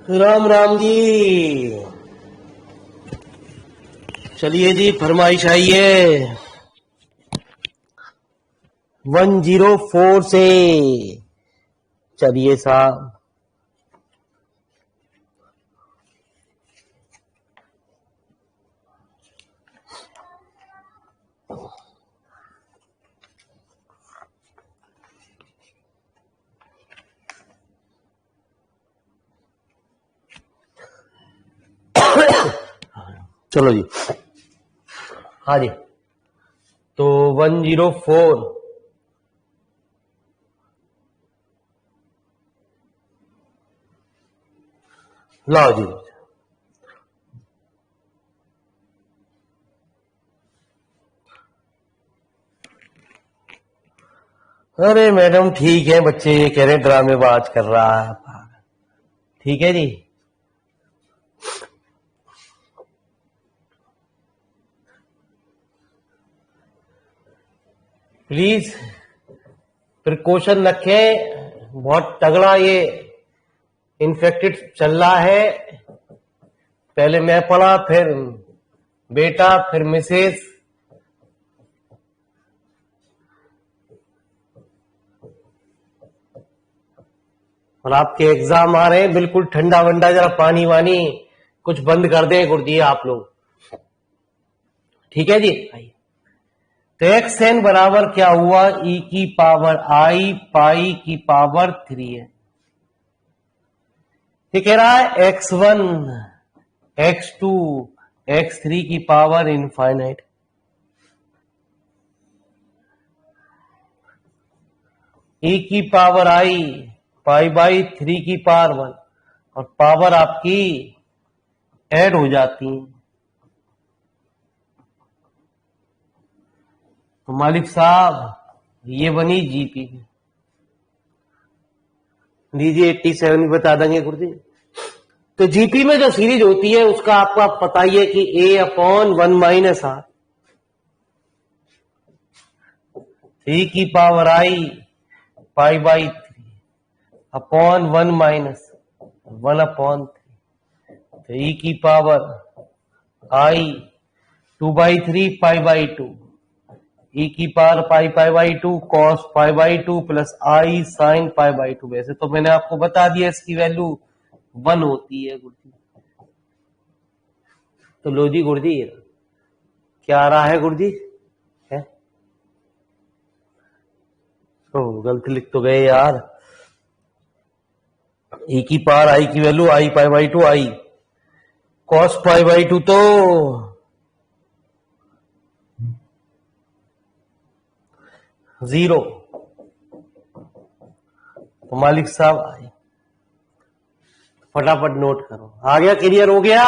राम राम जी। चलिए जी, फरमाइश आइए। 104 से चलिए साहब। चलो जी, हाँ जी। तो 104 लाओ जी। अरे मैडम ठीक है, बच्चे ये कह रहे ड्रामेबाज कर रहा है। ठीक है जी। प्लीज प्रिकॉशन रखें, बहुत तगड़ा ये इन्फेक्टेड चल रहा है। पहले मैं पढ़ा, फिर बेटा, फिर मिसेस। और आपके एग्जाम आ रहे हैं, बिल्कुल ठंडा वंडा, जरा पानी वानी कुछ बंद कर दें गुरुजी आप लोग। ठीक है जी। तो एक्स एन बराबर क्या हुआ, ई की पावर आई पाई की पावर 3 है। ये कह रहा है x1 x2 x3 की पावर इनफाइनाइट। ई की पावर आई पाई बाई 3 की पावर 1, और पावर आपकी ऐड हो जाती है। तो मालिक साहब ये बनी जीपी। लीजिए 87 भी बता देंगे गुरुजी। तो जीपी में जो सीरीज होती है उसका आपको पता ही है कि a/1 - r e की power I pi by 3 upon 1/(1/3). तो e की पावर आई 2/3 π/2, e की पावर π/2 cos π/2 प्लस आई साइन π/2। वैसे तो मैंने आपको बता दिया इसकी वैल्यू 1 होती है गुरुजी। तो लो जी गुरुजी, क्या आ रहा है गुरुजी? है तो गलत लिख तो गए यार। e की पावर आई की वैल्यू आई π/2 आई cos π/2 तो 0। तो मालिक साहब आए, फटाफट नोट करो। आ गया, क्लियर हो गया।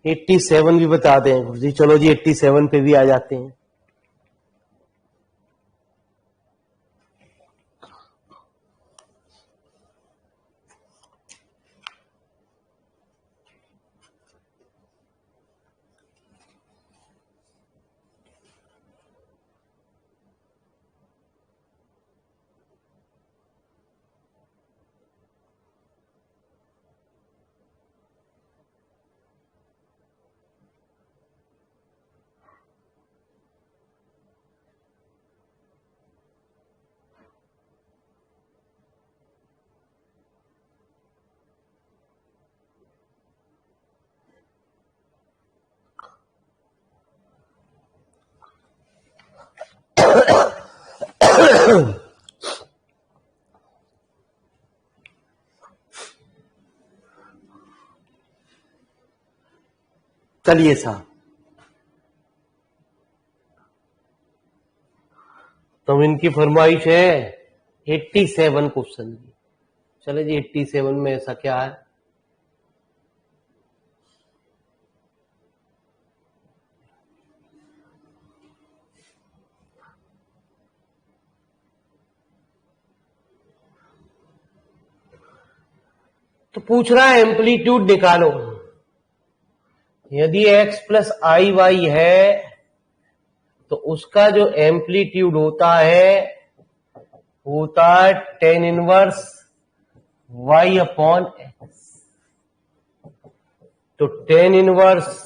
87 भी बता दें गुरुजी। चलो जी 87 पे भी आ जाते हैं। चलिए साहब, तो इनकी फरमाइश है 87 क्वेश्चन की। चले जी 87 में ऐसा क्या है? तो पूछ रहा है एम्पलीट्यूड निकालो। यदि x प्लस आई वाई है तो उसका जो एम्पलीट्यूड होता है tan inverse y upon x। तो tan inverse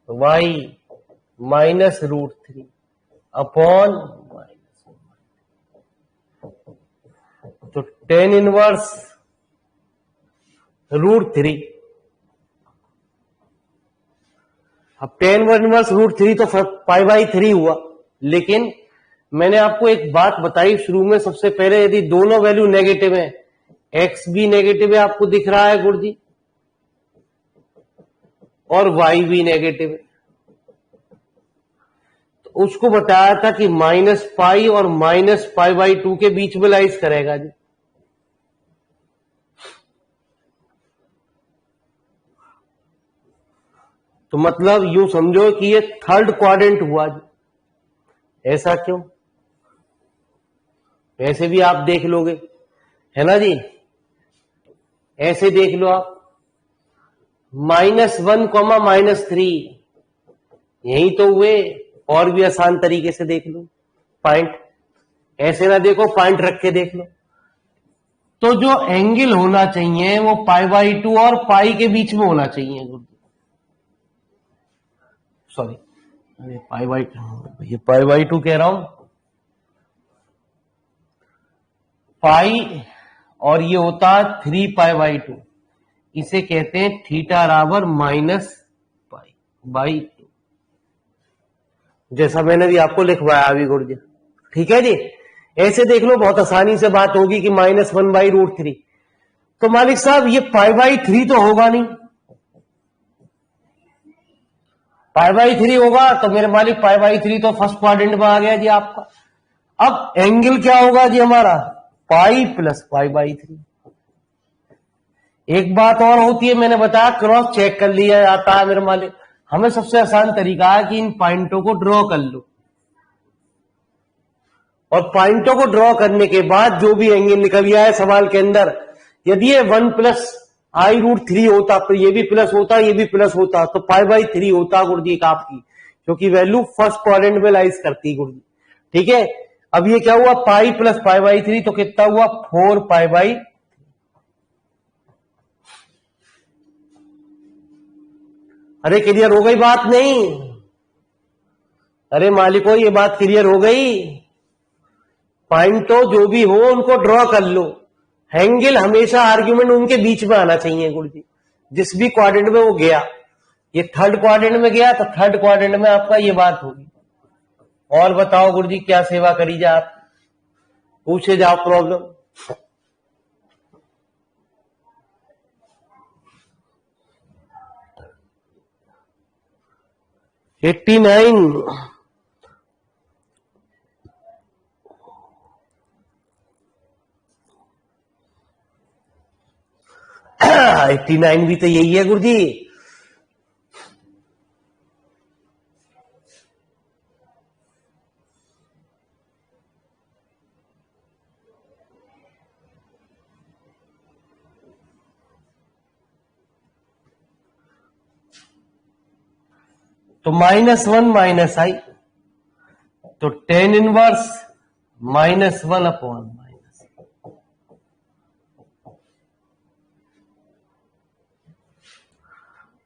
y minus √3 upon minus, तो टेन इनवर्स √3। अब टेन इनवर्स √3 तो π/3 हुआ। लेकिन मैंने आपको एक बात बताई शुरू में सबसे पहले, यदि दोनों वैल्यू नेगेटिव है, x भी नेगेटिव है आपको दिख रहा है गुरुजी, और y भी नेगेटिव है, तो उसको बताया था कि -π और -π/2 के बीच में लाइज करेगा जी। तो मतलब यूं समझो कि ये थर्ड क्वाड्रेंट हुआ जी। ऐसा क्यों? ऐसे भी आप देख लोगे, है ना जी। ऐसे देख लो आप, -1, -3 यही तो हुए। और भी आसान तरीके से देख लो, पॉइंट ऐसे ना देखो, पॉइंट रख के देख लो। तो जो एंगल होना चाहिए वो π/2 और पाई के बीच में होना चाहिए। सॉरी, अरे π/2 कह रहा हूं, पाई और ये होता 3π/2, इसे कहते हैं थीटा बराबर -π/2, जैसा मैंने भी आपको लिखवाया अभी गुरुजी। ठीक है जी, ऐसे देख लो, बहुत आसानी से बात होगी कि -1/√3। तो मालिक साहब ये π/3 तो होगा नहीं, π/3 होगा तो मेरे मालिक π/3 तो फर्स्ट क्वाड्रेंट में आ गया जी आपका। अब एंगल क्या होगा जी हमारा, पाई प्लस π/3। एक बात और होती है, मैंने बताया क्रॉस चेक कर लिया जाता है मेरे मालिक। हमें सबसे आसान तरीका है कि इन पॉइंटों को ड्रॉ कर लो, और पॉइंटों को ड्रॉ करने के बाद जो भी एंगल निकल गया है सवाल के अंदर, यदि ये 1 + i√3 होता तो ये भी प्लस होता, ये भी प्लस होता, तो π/3 होता गुरुजी आपकी, क्योंकि वैल्यू फर्स्ट क्वाड्रेंट में लाइज करती गुरुजी। ठीक है, अब ये क्या हुआ, पाई प्लस π/3, तो कितना हुआ 4π/3। अरे क्लियर हो गई बात नहीं? अरे मालिकों ये बात क्लियर हो गई? पॉइंट तो जो भी हो उनको ड्रॉ कर लो, एंगल हमेशा आर्ग्यूमेंट उनके बीच में आना चाहिए गुरुजी, जिस भी क्वाड्रेंट में वो गया। ये थर्ड क्वाड्रेंट में गया तो थर्ड क्वाड्रेंट में आपका ये बात होगी। और बताओ गुरुजी क्या सेवा करी जाए, आप पूछे जाओ प्रॉब्लम। $89 89 भी तो यही है गुरुजी। तो -1 - i, तो टेन इनवर्स -1 अपॉन माइनस।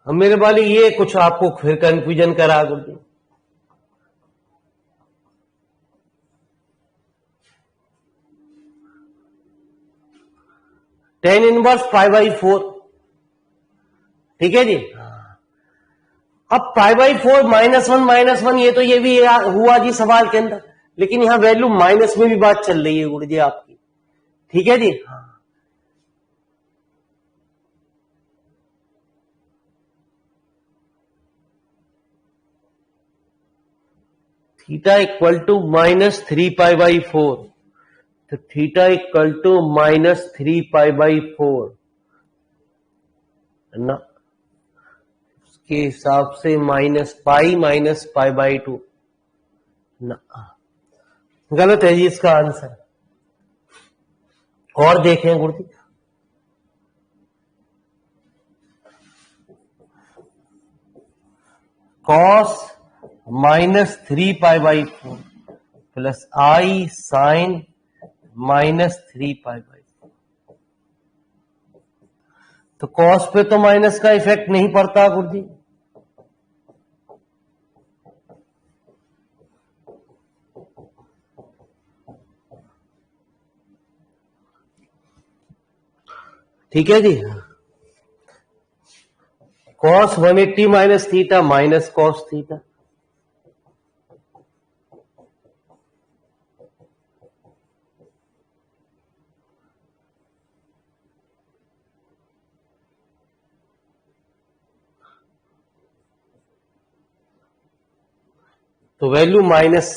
मेरे वाले ये कुछ आपको फिर कंफ्यूजन करा गुरुजी। टेन इनवर्स π/4, ठीक है जी। अब π/4 -1 ये तो ये भी हुआ जी सवाल के अंदर, लेकिन यहां वैल्यू माइनस में भी बात चल रही है गुरुजी आपकी। ठीक है जी। थीटा इक्वल टू -3π/4, तो थीटा इक्वल टू -3π/4 ना, उसके हिसाब से -π -π/2 ना, गलत है जी इसका आंसर। और देखें गुरुजी, cos -3π/4 प्लस i sin -3π/4, तो कॉस पे तो माइनस का इफेक्ट नहीं पड़ता गुरुजी। ठीक है जी, cos 180 minus theta minus cos theta. तो वैल्यू माइनस,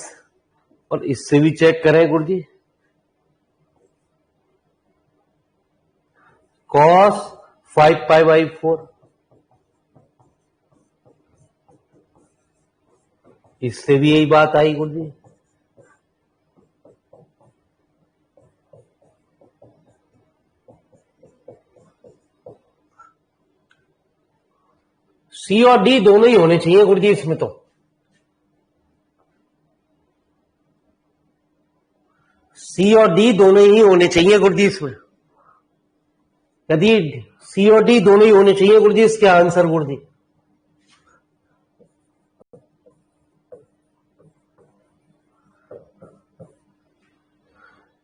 और इससे भी चेक करें गुरुजी, कॉस 5π/4, इससे भी यही बात आई गुरुजी। सी और डी दोनों ही होने चाहिए गुरुजी इसमें, तो सी और डी दोनों ही होने चाहिए गुरुजी इसमें। यदि सी और डी दोनों ही होने चाहिए गुरुजी, इसके आंसर गुरुजी।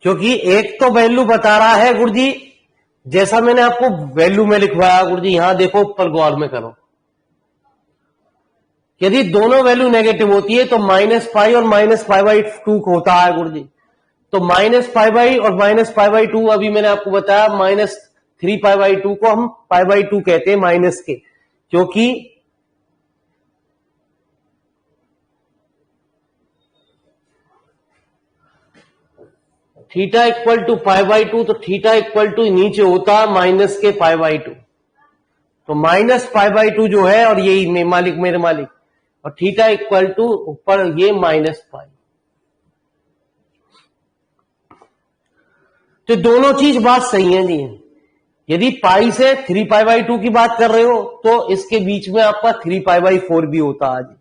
क्योंकि एक तो वैल्यू बता रहा है गुरुजी, जैसा मैंने आपको वैल्यू में लिखवाया गुरुजी, यहां देखो ऊपर गौर में करो, यदि दोनों वैल्यू नेगेटिव होती है तो -π और -π/2 होता है गुरुजी। तो -π और -π/2, अभी मैंने आपको बताया -3π/2 को हम π/2 कहते हैं माइनस के, क्योंकि थीटा इक्वल टू π/2, तो थीटा इक्वल टू नीचे होता है माइनस के π/2, तो -π/2 जो है, और यही मालिक मेरे मालिक, और थीटा इक्वल टू ऊपर ये -π। तो दोनों चीज बात सही है जी। यदि पाई से 3π/2 की बात कर रहे हो तो इसके बीच में आपका 3π/4 भी होता है जी,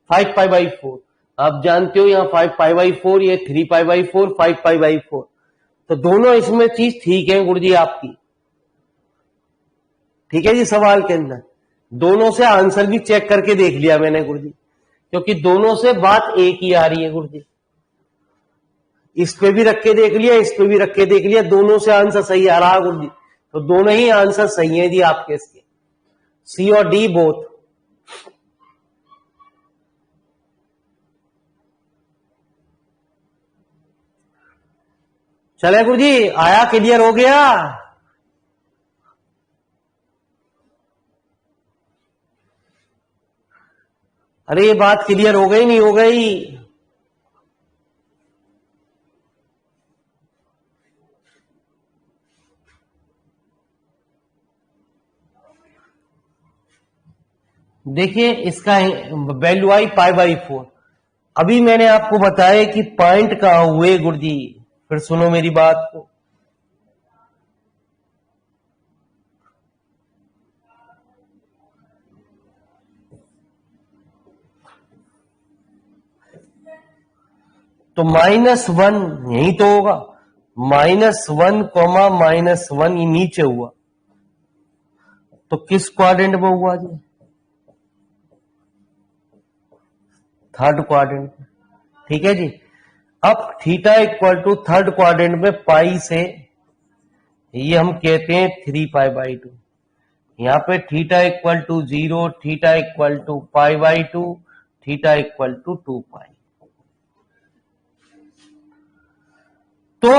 5π/4। आप जानते हो यहां 5π/4, ये 3π/4, 5π/4, तो दोनों इसमें चीज ठीक है गुरुजी आपकी। ठीक है जी, सवाल के अंदर दोनों से आंसर भी चेक करके देख लिया मैंने गुरुजी, क्योंकि दोनों से बात एक ही आ रही है गुरुजी। इस पे भी रख के देख लिया, इस पे भी रख के देख लिया, दोनों से आंसर सही आ रहा है गुरुजी। तो दोनों ही आंसर सही है जी आपके, इसके सी और डी बोथ। चले गुरुजी, आया, क्लियर हो गया? अरे ये बात क्लियर हो गई नहीं हो गई? देखिए इसका वैल्यू आई π/4। अभी मैंने आपको बताया कि पॉइंट कहां हुए गुरुजी, फिर सुनो मेरी बात को। तो -1 यही तो होगा, -1, -1 ये नीचे हुआ, तो किस क्वाड्रेंट में हुआ जी? Third quadrant. ठीक है जी। अब theta equal to third quadrant में पाई से, ये हम कहते हैं 3π/2। यहां पे theta equal to 0, theta equal to π/2, theta equal to 2π। तो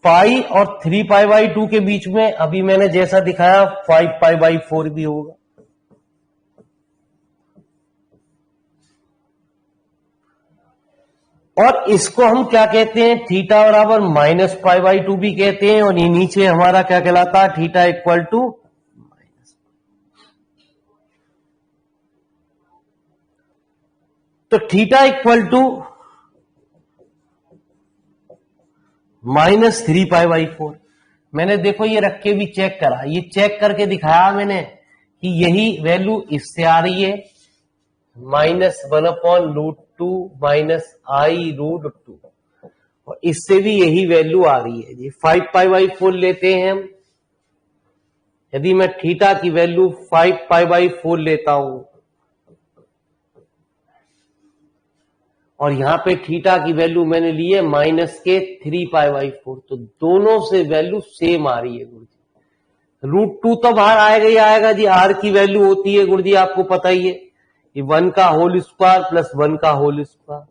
पाई और 3π/2 के बीच में अभी मैंने जैसा दिखाया 5π/4 भी होगा। और इसको हम क्या कहते हैं, थीटा बराबर -π/2 भी कहते हैं, और ये नीचे हमारा क्या कहलाता है, थीटा इक्वल टू माइनस। तो थीटा इक्वल टू -3π/4। मैंने देखो ये रख के भी चेक करा, ये चेक करके दिखाया मैंने कि यही वैल्यू इससे आ रही है, -1/√2 -i√2, और इससे भी यही वैल्यू आ रही है जी। 5π/4 लेते हैं हम, यदि मैं थीटा की वैल्यू 5π/4 लेता हूं और यहां पे थीटा की वैल्यू मैंने ली है -3π/4, तो दोनों से वैल्यू सेम आ रही है गुरु जी। √2 तो बाहर आएगा ही आएगा जी, आर की वैल्यू होती है गुरु जी, आपको पता ही है, ये 1 का होल स्क्वायर प्लस 1 का होल स्क्वायर,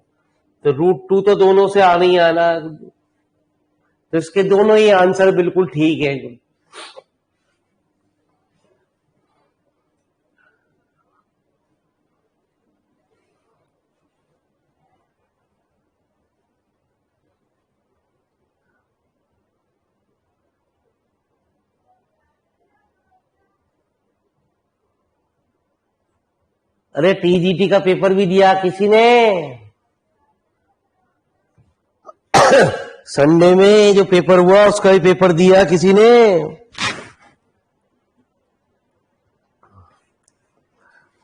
तो √2 तो दोनों से आना ही आना है गुरु जी। तो इसके दोनों ही आंसर बिल्कुल ठीक है गुरु। अरे टीजीटी का पेपर भी दिया किसी ने संडे में जो पेपर हुआ उसका भी पेपर दिया किसी ने।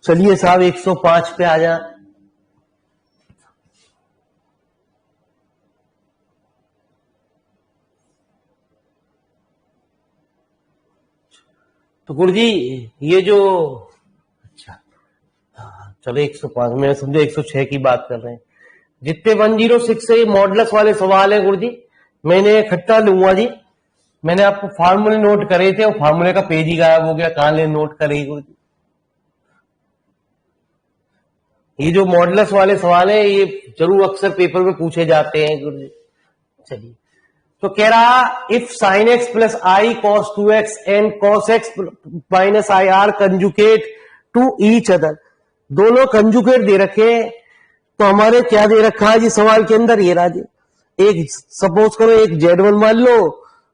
चलिए साहब 105 पे आ जा। तो गुरु जी ये जो, अच्छा चलो 105, मैं समझे 106 की बात कर रहे हैं। जितने 106 से मॉडुलस वाले सवाल है गुरु जी, मैंने इकट्ठा लूंगा जी। मैंने आपको फार्मूले नोट करे थे और फार्मूले का पेज ही गायब हो गया, कहां ले नोट करे गुरु जी। ये जो मॉडुलस वाले सवाल है ये जरूर अक्सर पेपर में पूछे जाते हैं गुरु जी। चलिए, तो कह रहा if sin x plus i cos 2x and cos x minus i are conjugate to each other, दोनों कंजुकेट दे रखे, तो हमारे क्या दे रखा है जी सवाल के अंदर, ये राजी एक सपोज करो एक Z1 मान लो,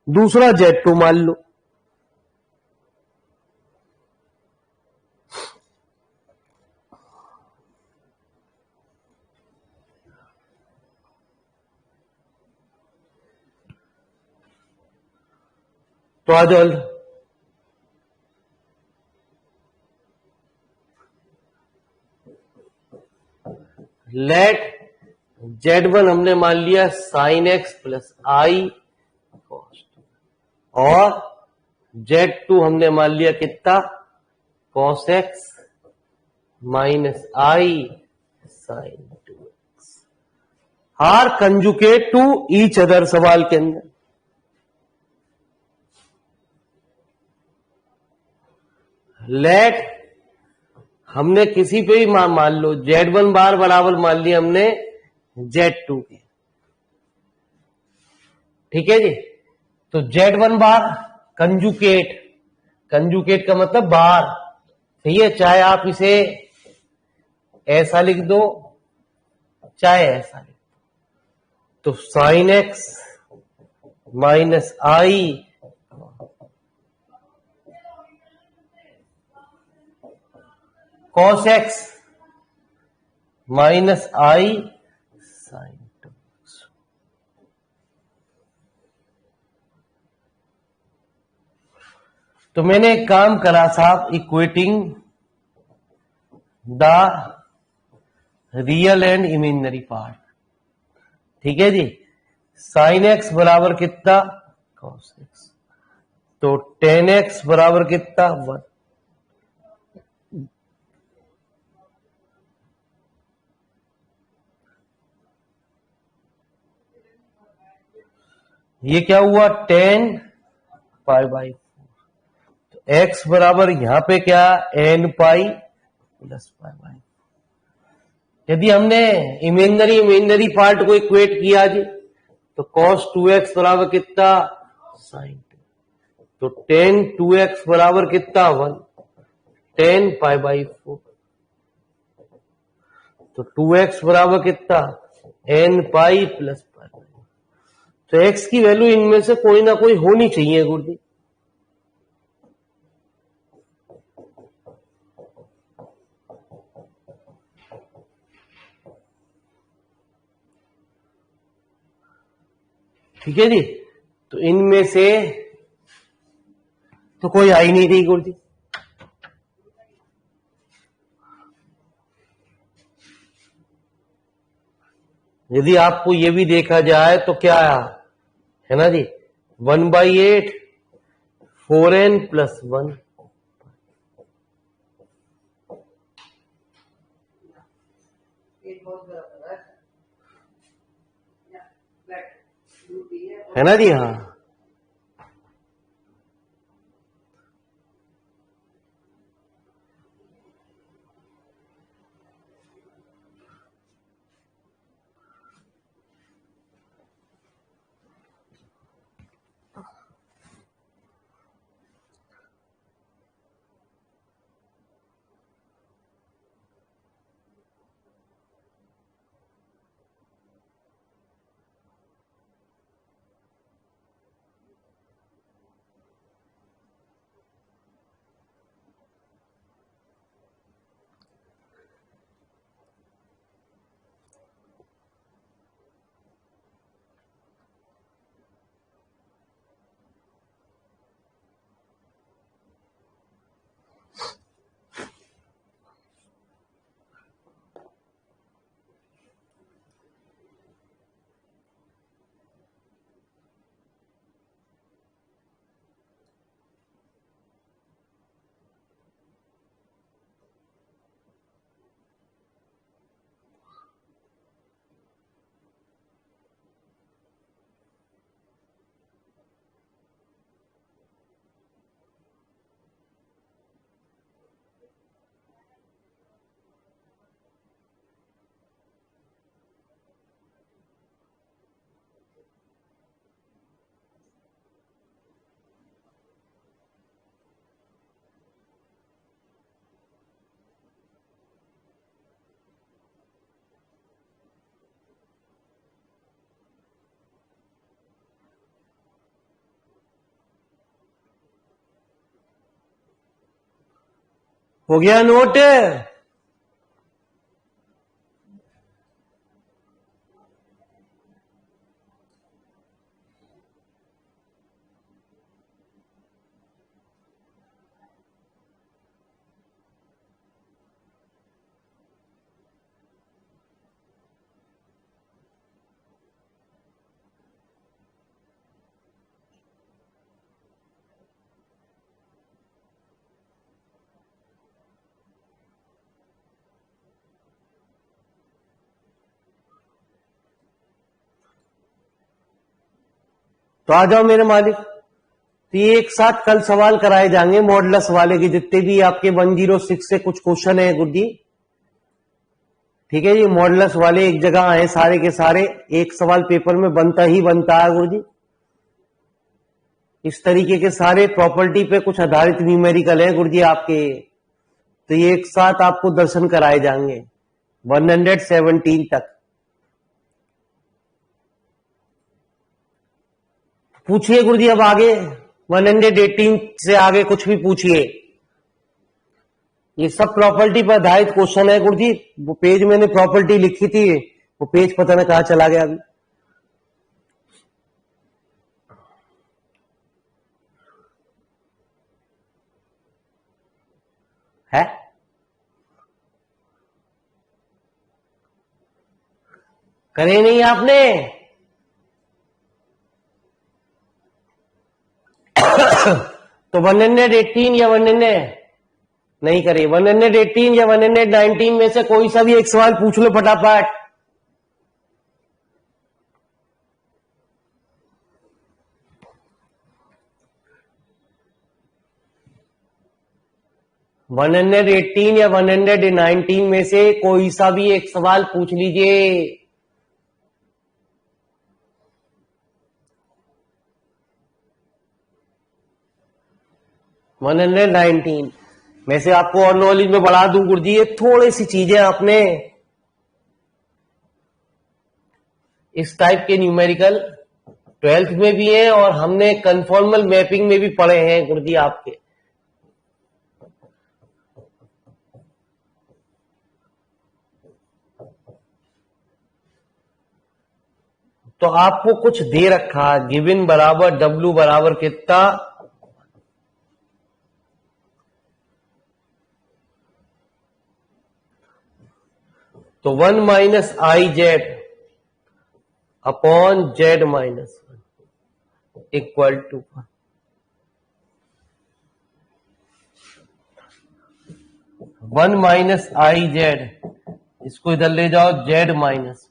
दूसरा Z2 मान लो। तो आ जाओ, लेट Z1 हमने मान लिया sin x plus i cos, और Z2 हमने मान लिया कितना cos x minus i sin 2x, are conjugate to each other सवाल के अंदर। लेट हमने किसी पे भी मान लो, Z1 बार बराबर मान लिया हमने Z2 के, ठीक है जी। तो Z1 बार कंजुकेट, कंजुकेट का मतलब बार, सही है, चाहे आप इसे ऐसा लिख दो चाहे ऐसा लिख दो। तो sin x minus I cos x minus i sin 2x। तो मैंने एक काम करा साहब, equating the real and imaginary part, ठीक है जी। sin x बराबर कितना cos x, तो tan x बराबर कितना 1, ये क्या हुआ 10π/4, तो x बराबर यहां पे क्या n π प्लस π/4। यदि हमने इमेजिनरी पार्ट को इक्वेट किया जी, तो cos 2x बराबर कितना sin 2, तो tan 2x बराबर कितना 1, 10π/4, तो 2x बराबर कितना n π प्लस π/4। तो x की वैल्यू इनमें से कोई ना कोई होनी चाहिए गुरु जी। ठीक है जी, तो इनमें से तो कोई आ ही नहीं रही गुरु जी। यदि आपको ये भी देखा जाए तो क्या है ना जी, 1/8 4n+1 है ना जी। हाँ, हो गया नोट। तो आ जाओ मेरे मालिक। तो ये एक साथ कल सवाल कराए जाएंगे मॉडुलस वाले के, जितने भी आपके 106 से कुछ क्वेश्चन है गुरुजी। ठीक है जी, मॉडुलस वाले एक जगह आए सारे के सारे, एक सवाल पेपर में बनता ही बनता है गुरुजी। इस तरीके के सारे प्रॉपर्टी पे कुछ आधारित न्यूमेरिकल है गुरुजी आपके। तो ये एक साथ आपको दर्शन कराए जाएंगे 117 तक। पूछिए गुरुजी अब आगे 118 से आगे कुछ भी पूछिए। ये सब प्रॉपर्टी पर आधारित क्वेश्चन है गुरुजी। वो पेज मैंने प्रॉपर्टी लिखी थी, वो पेज पता नहीं कहां चला गया अभी। है करे नहीं आपने? तो 118 या 100 नहीं करे। 118 या 119 में से कोई सा भी एक सवाल पूछ लो फटाफट। वन 118 या 119 में से कोई सा भी एक सवाल पूछ लीजिए। वन 119 में से आपको और नॉलेज में बढ़ा दूं गुरुजी, ये थोड़ी सी चीजें आपने इस टाइप के न्यूमेरिकल 12th में भी हैं और हमने कन्फॉर्मल मैपिंग में भी पढ़े हैं गुरुजी आपके। तो आपको कुछ दे रखा, गिवन बराबर W बराबर कितना, तो 1 minus i z upon z minus 1 equal to 1। 1 minus i z, इसको इधर ले जाओ जेड माइनस,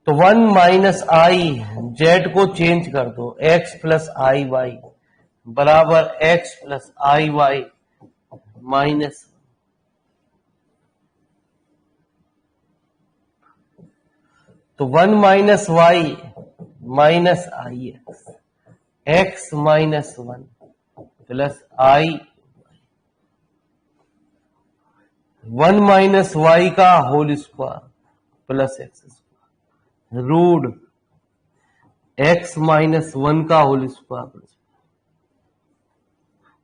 तो 1 माइनस आई जेड को चेंज कर दो, एक्स प्लस आई वाई बराबर एक्स प्लस आई वाई माइनस, तो 1 minus y minus i x, x minus 1 plus i, 1 minus y का whole square plus x square root x minus 1 का whole square plus,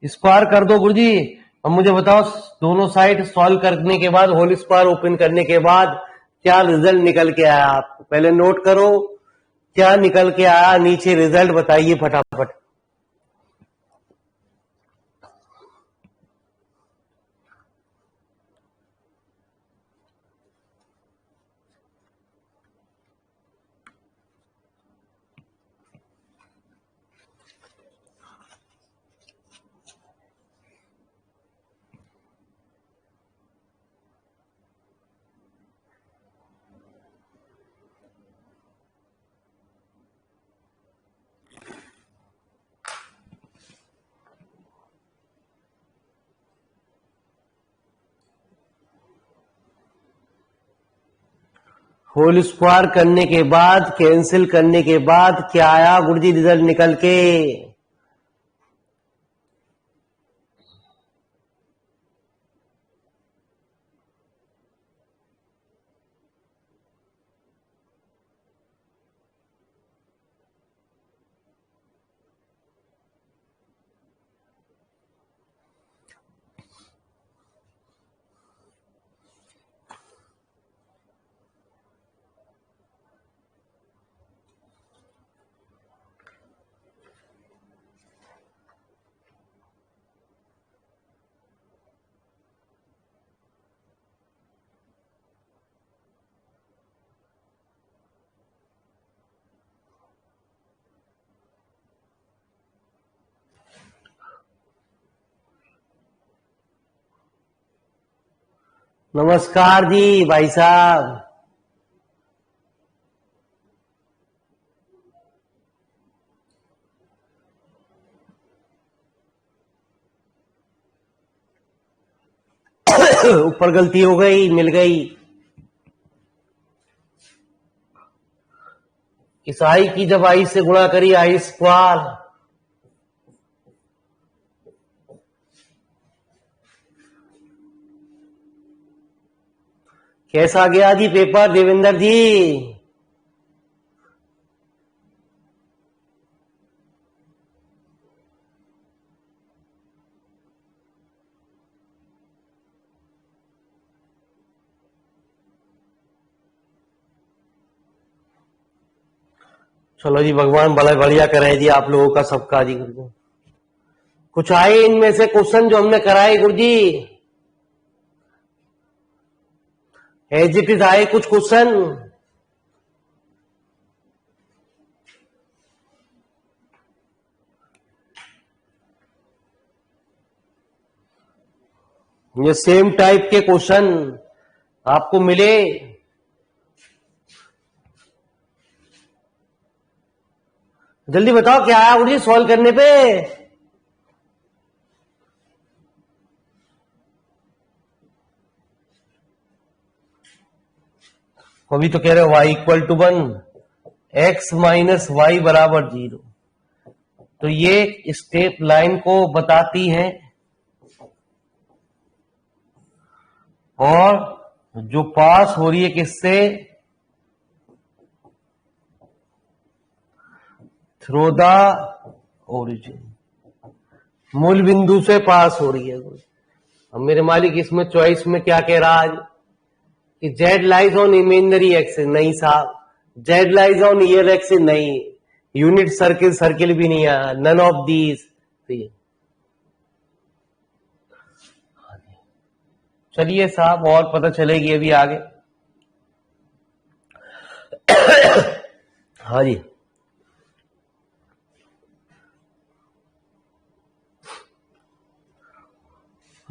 square कर दो गुरुजी। अब मुझे बताओ दोनों साइड सॉल्व करने के बाद, होल स्क्वायर ओपन करने के बाद क्या रिजल्ट निकल के आया आपको, पहले नोट करो क्या निकल के आया, नीचे रिजल्ट बताइए फटाफट। होल स्क्वायर करने के बाद, कैंसिल करने के बाद क्या आया गुरुजी रिजल्ट निकल के, नमस्कार जी भाई साहब। ऊपर गलती हो गई, मिल गई, इस आई की जब आई से गुणा करी आई स्क्वायर, कैसा गया जी पेपर देवेंद्र जी? चलो जी भगवान बड़ा बढ़िया करे जी आप लोगों का सबका जी। गुरु कुछ आए इनमें से क्वेश्चन जो हमने कराए गुरुजी, एज इट इज आए कुछ क्वेश्चन? ये सेम टाइप के क्वेश्चन आपको मिले? जल्दी बताओ क्या आया गुरुजी सॉल्व करने पे? अभी तो कह रहे हो y equal to 1, x minus y बराबर 0, तो ये स्टेप लाइन को बताती है और जो पास हो रही है किससे, थ्रू द ओरिजिन, मूल बिंदु से पास हो रही है। अब मेरे मालिक इसमें चॉइस में क्या कह रहा है कि Z lies on imaginary axis, नहीं साहब, Z lies on real axis नहीं, यूनिट सर्किल सर्किल भी नहीं है, नन ऑफ दीज। चलिए साहब और पता चलेगी अभी आगे। हाँ जी,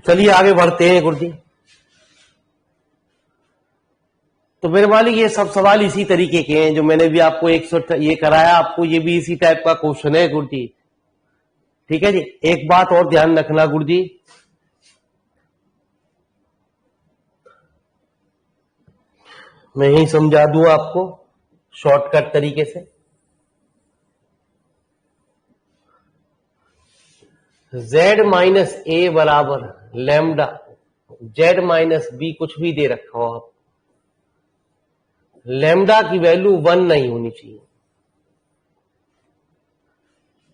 चलिए आगे बढ़ते हैं गुरुजी। तो मेरे मालिक ये सब सवाल इसी तरीके के हैं जो मैंने भी आपको ये कराया, आपको ये भी इसी टाइप का क्वेश्चन है गुरुजी। ठीक है जी। एक बात और ध्यान रखना गुरुजी, मैं यही समझा दूं आपको शॉर्टकट तरीके से। z माइनस ए बराबर लैम्डा z माइनस बी, कुछ भी दे रखा हो आप, लैम्डा की वैल्यू 1 नहीं होनी चाहिए,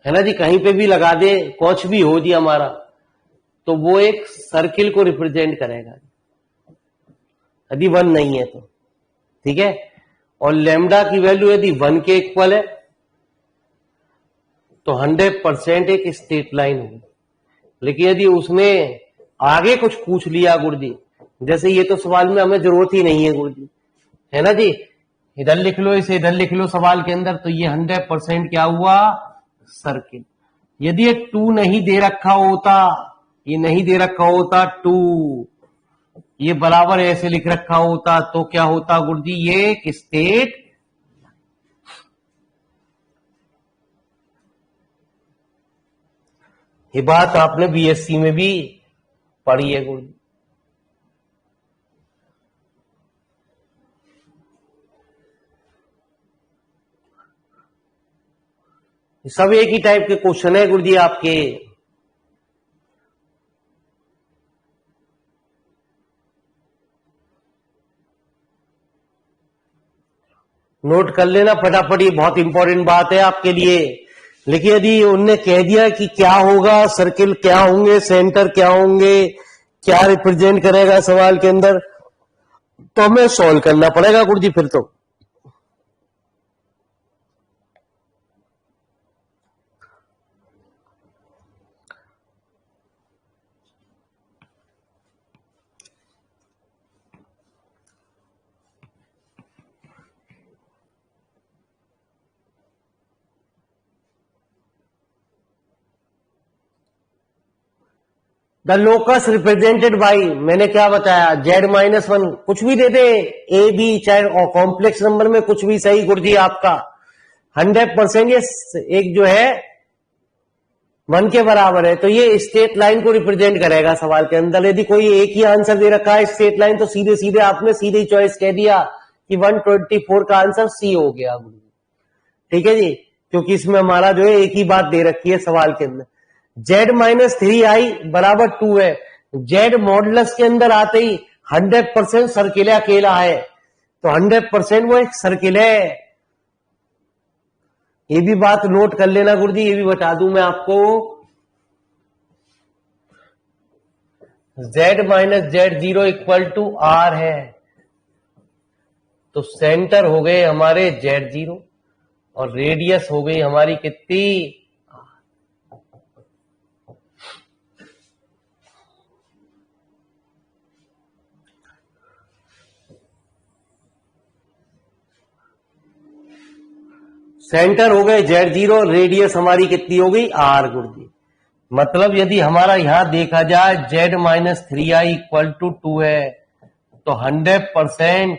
है ना जी। कहीं पे भी लगा दे, कुछ भी हो जी हमारा, तो वो एक सर्किल को रिप्रेजेंट करेगा यदि 1 नहीं है तो। ठीक है। और लैम्डा की वैल्यू यदि 1 के इक्वल है तो 100% एक स्ट्रेट लाइन होगी। लेकिन यदि उसने आगे कुछ पूछ लिया गुरुजी, जैसे ये तो सवाल में हमें जरूरत ही नहीं है गुरुजी, है ना जी, इधर लिख लो, इसे इधर लिख लो सवाल के अंदर, तो ये 100% क्या हुआ, सर्किल। यदि ये 2 नहीं दे रखा होता, ये नहीं दे रखा होता 2, ये बराबर ऐसे लिख रखा होता, तो क्या होता गुरुजी, ये एक स्टेट। ये बात आपने बीएससी में भी पढ़ी है गुरुजी। सब एक ही टाइप के क्वेश्चन है गुरुजी आपके। नोट कर लेना फटाफट, ये बहुत इंपॉर्टेंट बात है आपके लिए। लेकिन यदि उनने कह दिया कि क्या होगा, सर्किल क्या होंगे, सेंटर क्या होंगे, क्या रिप्रेजेंट करेगा सवाल के अंदर, तो हमें सॉल्व करना पड़ेगा गुरुजी फिर तो। द लोकस रिप्रेजेंटेड बाई, मैंने क्या बताया, जेड माइनस 1, कुछ भी दे दे, ए बी, चाहे कॉम्प्लेक्स नंबर में कुछ भी सही गुरुजी आपका 100% ये एक जो है 1 के बराबर है, तो ये स्ट्रेट लाइन को रिप्रेजेंट करेगा सवाल के अंदर। यदि कोई एक ही आंसर दे रखा है स्ट्रेट लाइन, तो सीधे सीधे आपने सीधे चॉइस कह दिया कि 124 का आंसर सी हो गया गुरुजी। ठीक है जी, क्योंकि इसमें हमारा जो है एक ही बात दे रखी है सवाल के अंदर। जेड माइनस 3i बराबर 2 है, जेड मॉडुलस के अंदर आते ही 100% सर्किल अकेला है, तो 100% वो एक सर्किल है। ये भी बात नोट कर लेना गुरुजी, ये भी बता दूं मैं आपको, z minus Z0 equal to R है, तो सेंटर हो गए हमारे Z0 और रेडियस हो गई हमारी कितनी, सेंटर हो गए Z0, रेडियस हमारी कितनी हो गई R गुरुजी। मतलब यदि हमारा यहां देखा जाए z minus 3i equal to 2 है, तो 100%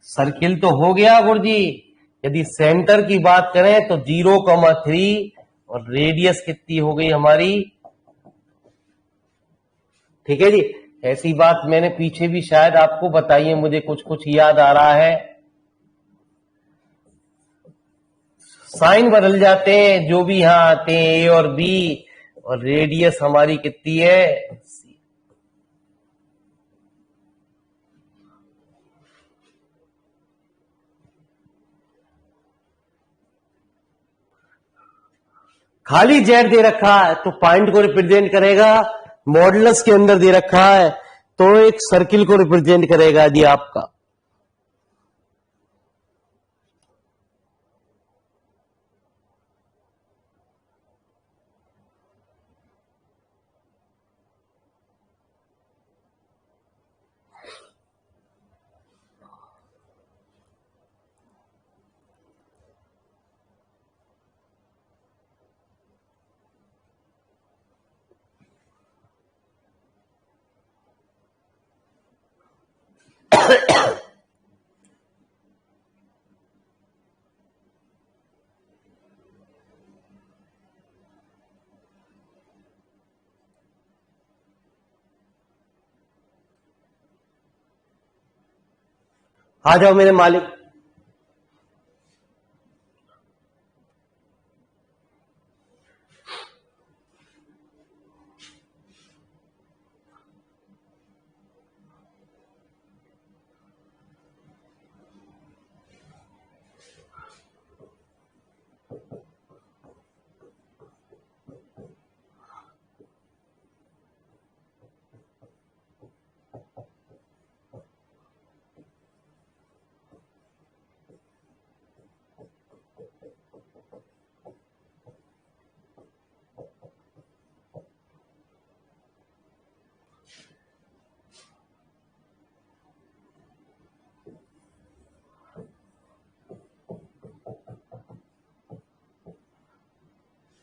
सर्किल तो हो गया गुरुजी। यदि सेंटर की बात करें तो 0,3 और रेडियस कितनी हो गई हमारी। ठीक है जी, ऐसी बात मैंने पीछे भी शायद आपको बताई है, मुझे कुछ कुछ याद आ रहा है। साइन बदल जाते हैं जो भी यहां आते हैं, ए और बी, और रेडियस हमारी कितनी है, खाली जेड दे रखा है तो पॉइंट को रिप्रेजेंट करेगा, मॉडुलस के अंदर दे रखा है तो एक सर्किल को रिप्रेजेंट करेगा जी आपका। आ जाओ मेरे मालिक।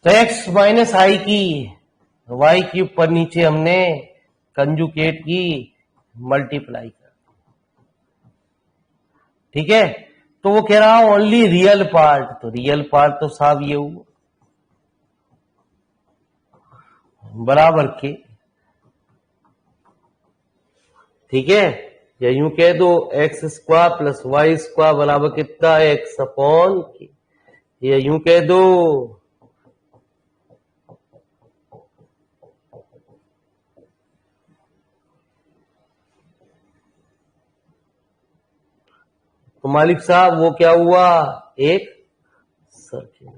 तो x माइनस आई की y क्यूब पर नीचे हमने कंजुकेट की मल्टीप्लाई कर, ठीक है। तो वो कह रहा ओनली रियल पार्ट, तो रियल पार्ट तो साहब ये हुआ बराबर के, ठीक है। या यूं कह दो x square plus y square बराबर कितना, एक्स अपॉन के। या यूं कह दो तो मालिक साहब वो क्या हुआ, एक circle.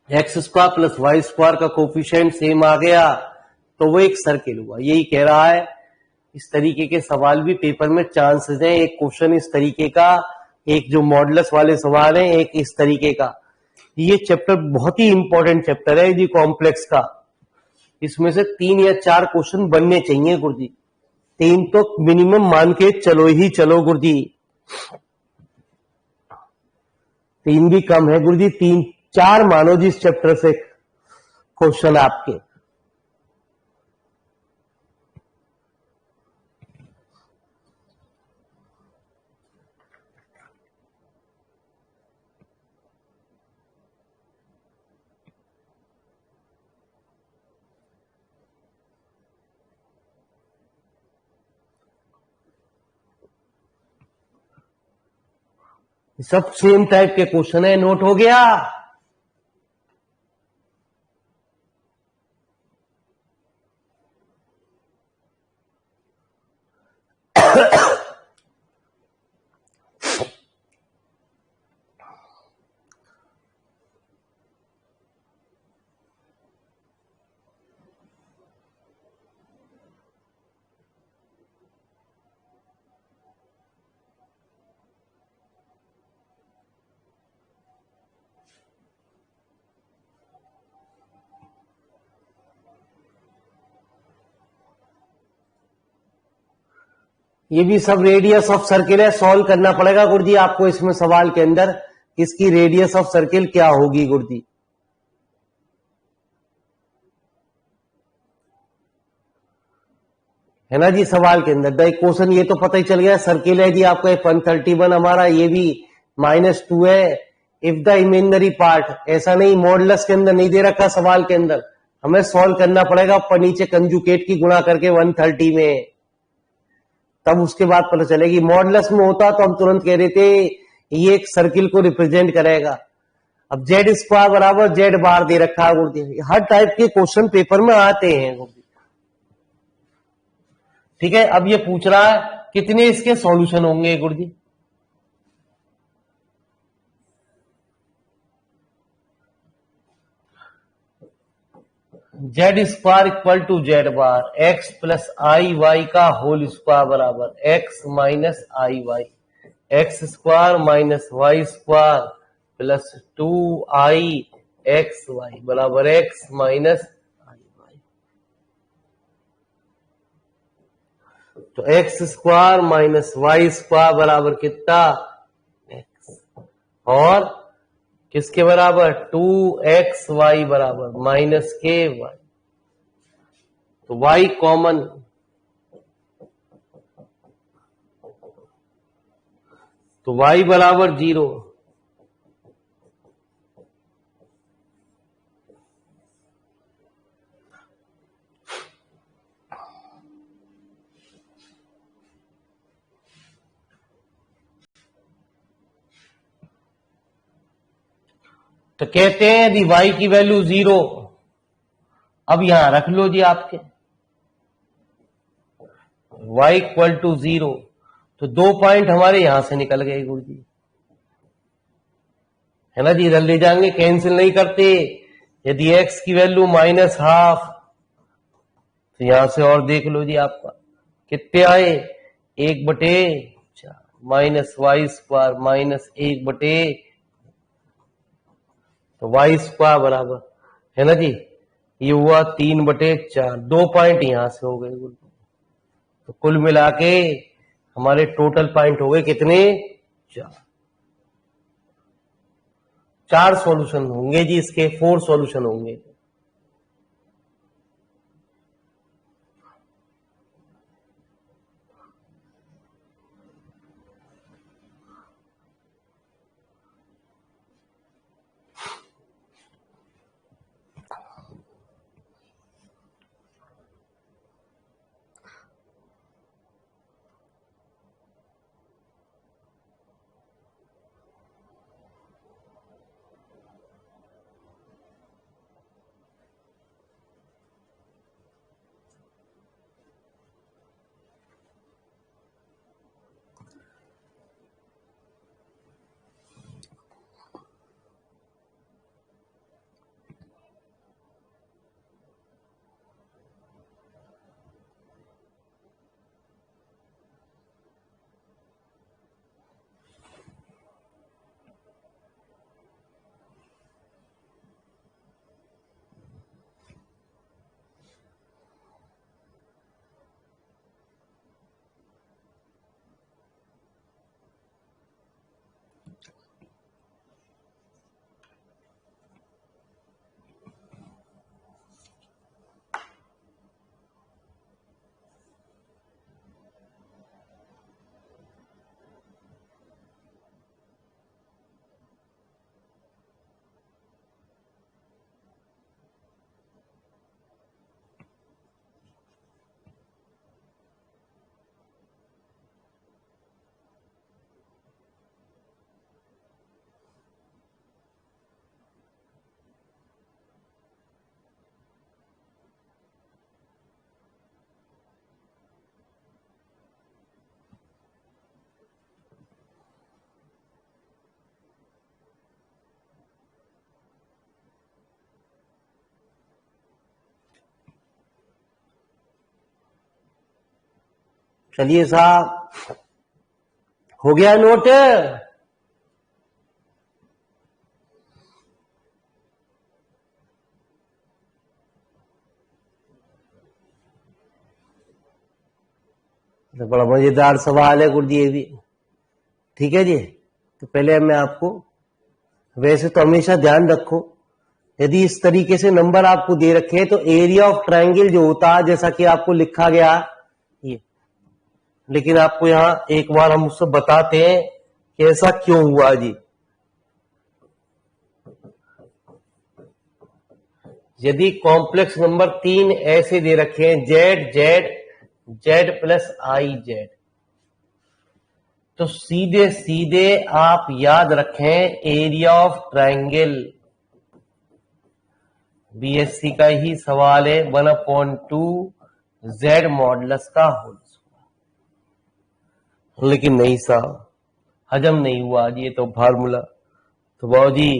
X square plus y square का कोफिशिएंट सेम आ गया तो वो एक सर्किल हुआ। यही कह रहा है। इस तरीके के सवाल भी पेपर में चांसेस हैं, एक क्वेश्चन इस तरीके का, एक जो मॉडुलस वाले सवाल हैं, एक इस तरीके का। ये चैप्टर बहुत ही इंपॉर्टेंट चैप्टर है जी, कॉम्प्लेक्स का। इसमें से 3 या 4 क्वेश्चन बनने चाहिए गुरुजी, 3 तो मिनिमम मान के चलो ही चलो गुरुजी, 3 भी कम है गुरुजी, 3-4 मानो जी इस चैप्टर से क्वेश्चन आपके। सब सेम टाइप के क्वेश्चन है, नोट हो गया। ये भी सब रेडियस ऑफ सर्किल है, सॉल्व करना पड़ेगा गुरुजी आपको इसमें सवाल के अंदर, इसकी रेडियस ऑफ सर्किल क्या होगी गुरुजी। है ना जी, सवाल के अंदर द क्वेश्चन ये तो पता ही चल गया, सर्किल है जी आपका 131 हमारा, ये भी -2 है। इफ द इमेजिनरी पार्ट, ऐसा नहीं मॉडुलस के अंदर नहीं दे रखा सवाल के अंदर, हमें सॉल्व करना पड़ेगा ऊपर नीचे कंजुकेट की गुणा करके 130 में, तब उसके बाद पता चलेगी। मॉडुलस में होता तो हम तुरंत कह देते ये एक सर्किल को रिप्रेजेंट करेगा। अब जेड स्क्वायर बराबर जेड बार दे रखा है गुरुजी, हर टाइप के क्वेश्चन पेपर में आते हैं गुरुजी, ठीक है। अब ये पूछ रहा है कितने इसके सॉल्यूशन होंगे गुरुजी। Z square equal to Z bar X plus I Y का होल स्क्वायर बराबर X minus I Y, X square minus Y square plus 2i X Y बराबर एक्स माइनस आई वाई। तो X square minus Y square बराबर कितना, x, और किसके बराबर 2xy बराबर माइनस के वाई। तो y कॉमन, तो y बराबर 0। तो कहते हैं यदि y की वैल्यू 0, अब यहां रख लो जी आपके y इक्वल टू 0, तो 2 पॉइंट हमारे यहां से निकल गए गुरु जी, है ना जी। इधर ले जाएंगे, कैंसिल नहीं करते। यदि x की वैल्यू -12, तो यहां से और देख लो जी आपका कितने आए, 1/4 माइनस वाई स्क्वायर माइनस 1/, तो वाई स्क्वायर बराबर, है ना जी, ये हुआ 3/4। 2 पॉइंट यहां से हो गए, तो कुल मिला के हमारे टोटल पॉइंट हो गए कितने, 4। 4 सॉल्यूशन होंगे जी इसके, 4 सॉल्यूशन होंगे। चलिए साहब, हो गया नोट। तो बड़ा मजेदार सवाल है गुरुजी ये भी, ठीक है जी। तो पहले मैं आपको, वैसे तो हमेशा ध्यान रखो, यदि इस तरीके से नंबर आपको दे रखे तो एरिया ऑफ ट्रायंगल जो होता है, जैसा कि आपको लिखा गया ये, लेकिन आपको यहां एक बार हम उससे बताते हैं कि ऐसा क्यों हुआ जी। यदि कॉम्प्लेक्स नंबर 3 ऐसे दे रखे हैं, Z Z Z plus I Z, तो सीधे सीधे आप याद रखें एरिया ऑफ ट्रायंगल, बीएससी का ही सवाल है, 1/2 जेड मॉडुलस का होल स्क्वायर। लेकिन नहीं साहब, हजम नहीं हुआ आज ये तो फार्मूला। तो बाबू जी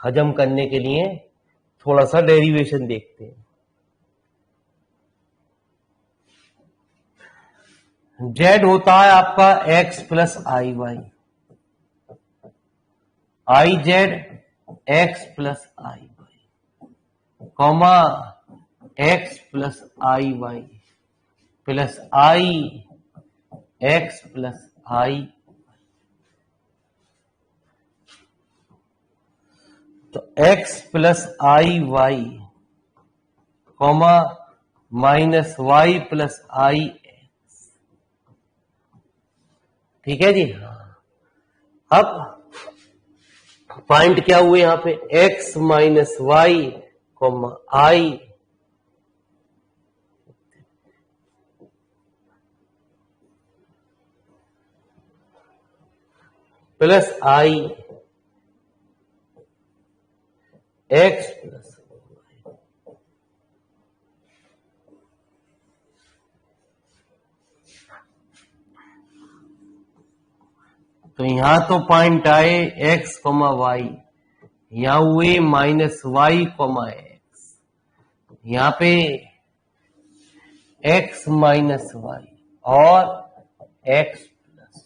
हजम करने के लिए थोड़ा सा डेरिवेशन देखते हैं। जेड होता है आपका X plus I Y, I Z X plus I Y, comma X plus I Y plus I X plus I. तो X plus I Y comma minus Y plus I, ठीक है जी। अब पॉइंट क्या हुए यहां पे, x minus Y comma I plus I X plus, तो यहां तो पॉइंट आए x कॉमा वाई, यहां हुए माइनस वाई कॉमा एक्स, यहां पे x माइनस वाई और x प्लस।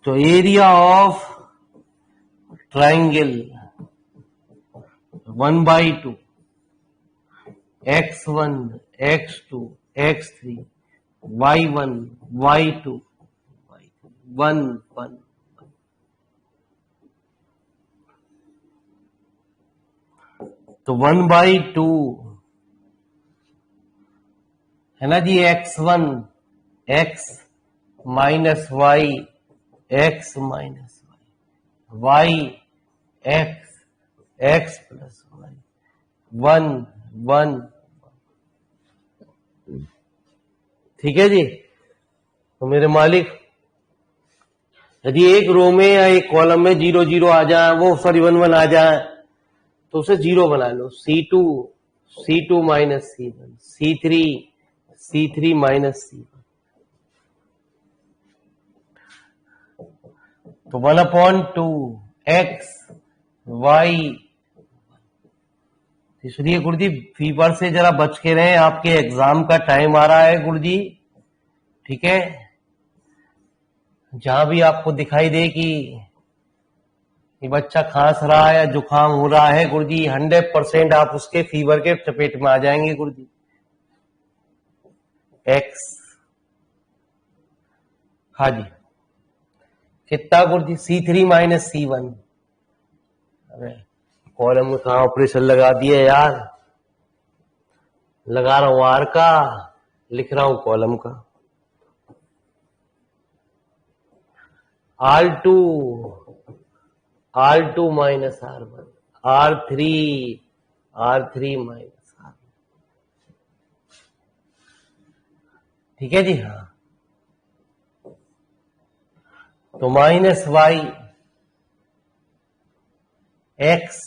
तो area of triangle 1/2 x1 x2 x3 y1 y2 1 1, तो 1/2 है ना जी, x1 x minus y x minus y x x plus y 1 1। ठीक है जी। तो मेरे मालिक, यदि एक रो में या एक कॉलम में 0 0 आ जाए, वो सॉरी 1 1 आ जाए, तो उसे 0 बना लो। C2 minus C1 C3 minus C1, तो 1/2 x y। इसलिए गुरुजी फीवर से जरा बच के रहें, आपके एग्जाम का टाइम आ रहा है गुरुजी। ठीक है, जहां भी आपको दिखाई दे कि ये बच्चा खांस रहा है या जुकाम हो रहा है गुरुजी, 100% आप उसके फीवर के चपेट में आ जाएंगे गुरुजी। एक्स, हाँ जी, कितना गुरुजी, C3 माइनस C1। अरे कॉलम में कहां ऑपरेशन लगा दिया यार, लगा रहा हूं आर का, लिख रहा हूं कॉलम का। R2 minus R1 R3 minus R। ठीक है जी। हाँ, तो माइनस वाई एक्स,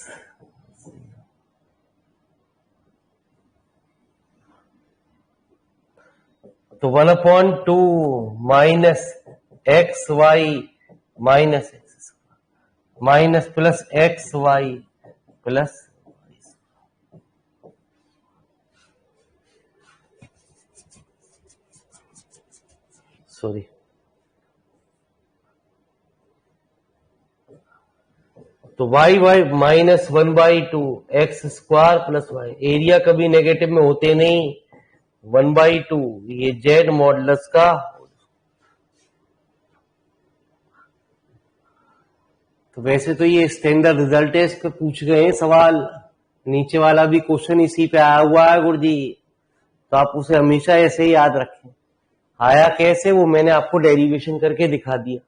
तो 1/2 minus X Y minus X minus plus X Y plus, sorry, तो Y minus 1/2 X square plus Y. Area कभी नेगेटिव में होते नहीं, 1/2 ये जेड मॉडुलस का। तो वैसे तो ये स्टैंडर्ड रिजल्ट है, इस पे पूछ गए हैं सवाल, नीचे वाला भी क्वेश्चन इसी पे आया हुआ है गुरुजी, तो आप उसे हमेशा ऐसे ही याद रखें। आया कैसे वो मैंने आपको डेरिवेशन करके दिखा दिया।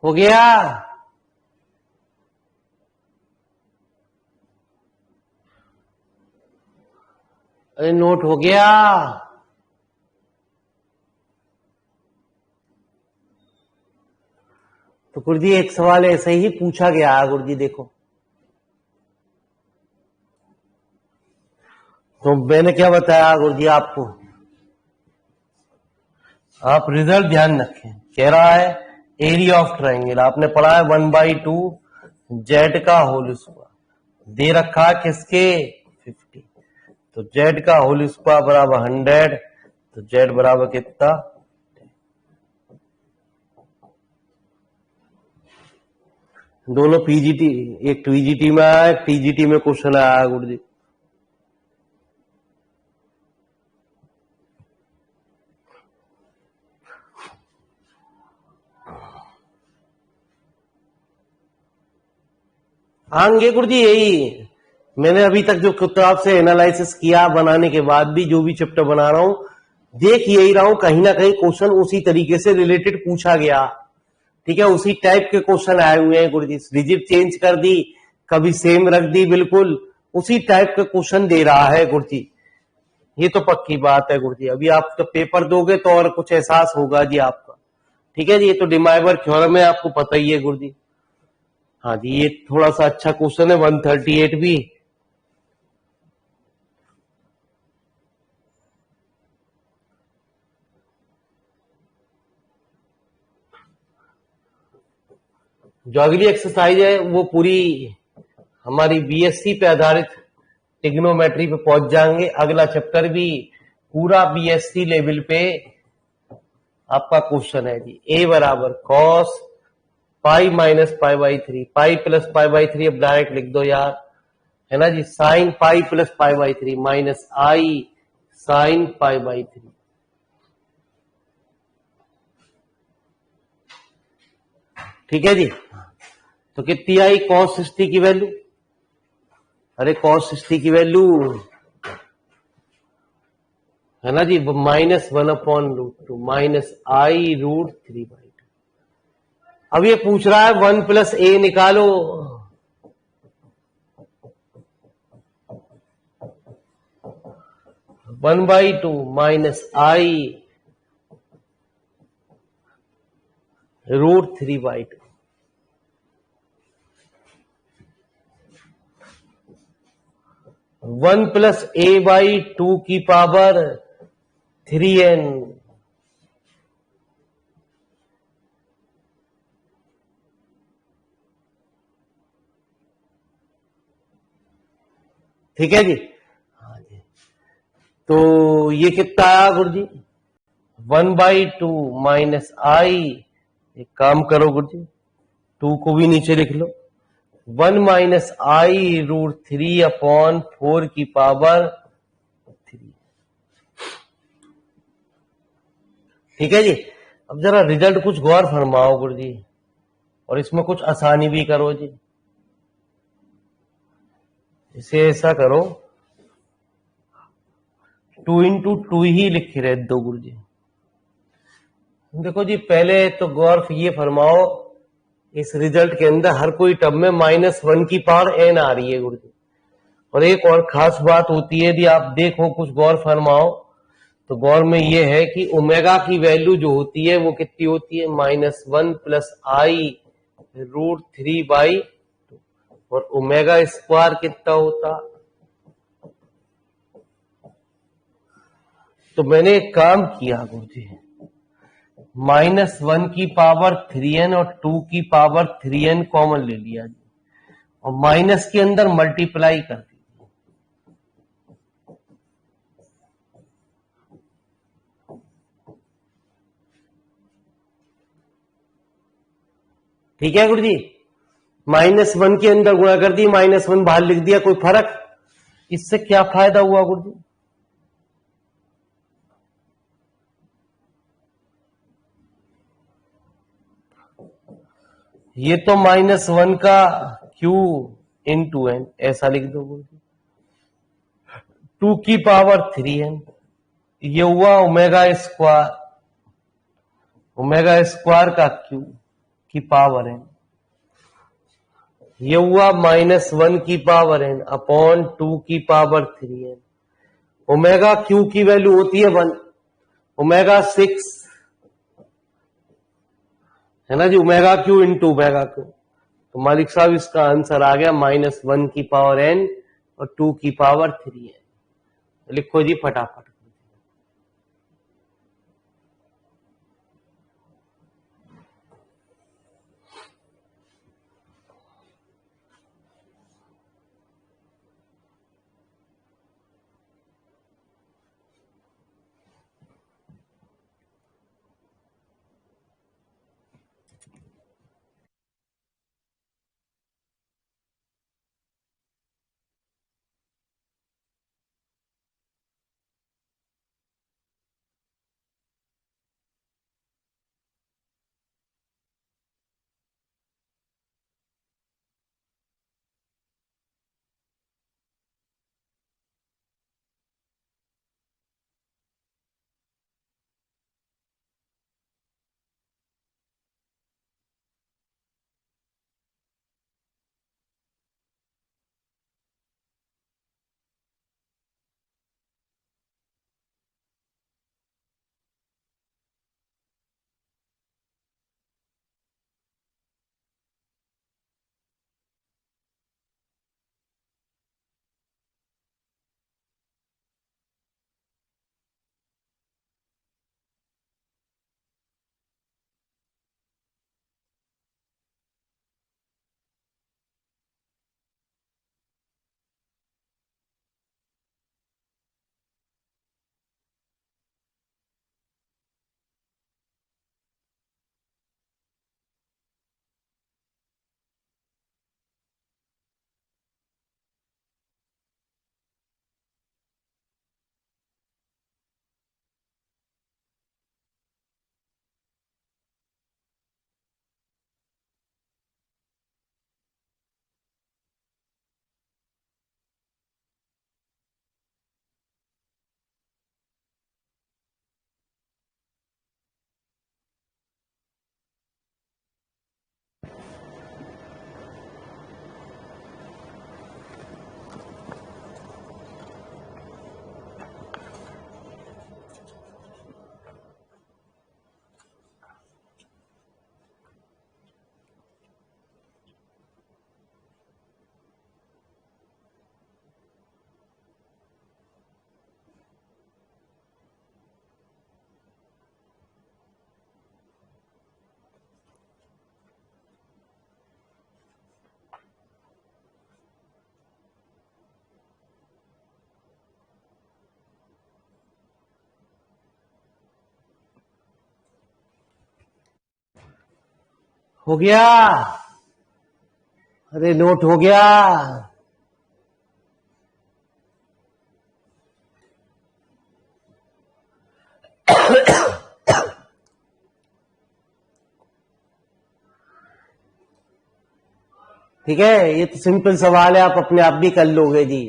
हो गया? अरे नोट हो गया? तो गुरुजी एक सवाल ऐसे ही पूछा गया है गुरुजी, देखो तो मैंने क्या बताया गुरुजी आपको, आप रिजल्ट ध्यान रखें। कह रहा है एरिया ऑफ ट्राइंगल, आपने पढ़ा है 1/2 जेड का होल स्क्वायर, दे रखा है किसके 50, तो जेड का होल स्क्वायर बराबर 100, तो जेड बराबर कितना, दोनों पीजीटी, एक टीजीटी में आया, एक टीजीटी में क्वेश्चन आया गुरुजी। आएंगे गुरुजी, यही मैंने अभी तक जो किताब से एनालिसिस किया, बनाने के बाद भी जो भी चैप्टर बना रहा हूं, देख यही रहा हूं कहीं ना कहीं क्वेश्चन उसी तरीके से रिलेटेड पूछा गया। ठीक है, उसी टाइप के क्वेश्चन आए हुए हैं गुरुजी, डिजिट चेंज कर दी, कभी सेम रख दी, बिल्कुल उसी टाइप का क्वेश्चन दे रहा है गुरुजी। ये तो पक्की बात है गुरुजी, अभी आप तो पेपर दोगे तो और कुछ एहसास होगा जी आपका। ठीक है जी, ये तो डिमाइवर थ्योरम है, आपको पता ही है गुरुजी। हाँ जी, ये थोड़ा सा अच्छा क्वेश्चन है 138 भी। जो अगली एक्सरसाइज है वो पूरी हमारी बीएससी पे आधारित ट्रिग्नोमेट्री पे पहुंच जाएंगे। अगला चैप्टर भी पूरा बीएससी लेवल पे आपका क्वेश्चन है जी। ए बराबर cos pi minus pi by 3, pi plus pi by 3 अब डायरेक्ट लिख दो यार, है ना जी। Sine pi plus pi by 3 minus I sine pi by 3, ठीक है जी। तो कितनी आई कॉस 60 की वैल्यू, अरे कॉस 60 की वैल्यू है ना जी -1/√2 माइनस आई √3/2। अब ये पूछ रहा है 1 + a निकालो, (1/2 माइनस आई √3/2). 1 + a/2 की पावर 3n, ठीक है जी। हाँ जी, तो ये कितना आया गुरुजी 1/2 माइनस आई, एक काम करो गुरुजी 2 को भी नीचे लिख लो, 1 माइनस आई √3/4 की पावर 3, ठीक है जी। अब जरा रिजल्ट कुछ गौर फरमाओ गुरुजी, और इसमें कुछ आसानी भी करो जी। इसे ऐसा करो 2 × 2 ही लिख रहे दो गुरुजी। देखो जी, पहले तो गौर ये फरमाओ, इस रिजल्ट के अंदर हर कोई टर्म में -1 की पावर n आ रही है गुरुजी। और एक और खास बात होती है, यदि आप देखो कुछ गौर फरमाओ, तो गौर में ये है कि ओमेगा की वैल्यू जो होती है वो कितनी होती है -1 + आई √3/2, और ओमेगा स्क्वायर कितना होता। तो मैंने एक काम किया गुरुजी, -1 की पावर 3n और 2 की पावर 3n कॉमन ले लिया जी, और माइनस के अंदर मल्टीप्लाई कर दी। ठीक है गुरुजी, -1 के अंदर गुणा कर दी, -1 बाहर लिख दिया, कोई फर्क। इससे क्या फायदा हुआ गुरुजी, ये तो -1 का Q × n ऐसा लिख दो गुरुजी, 2 की पावर 3n, ये हुआ ओमेगा स्क्वायर का Q, की पावर n, ये हुआ -1 की पावर n अपॉन 2 की पावर 3n। ओमेगा क्यू की वैल्यू होती है 1, ओमेगा 6 है ना जी, omega cube into omega cube. तो मालिक साहब इसका आंसर आ गया -1 की पावर n और 2 की पावर 3n। लिखो जी फटाफट। हो गया? अरे नोट हो गया? ठीक है, ये तो सिंपल सवाल है, आप अपने आप भी कर लोगे जी।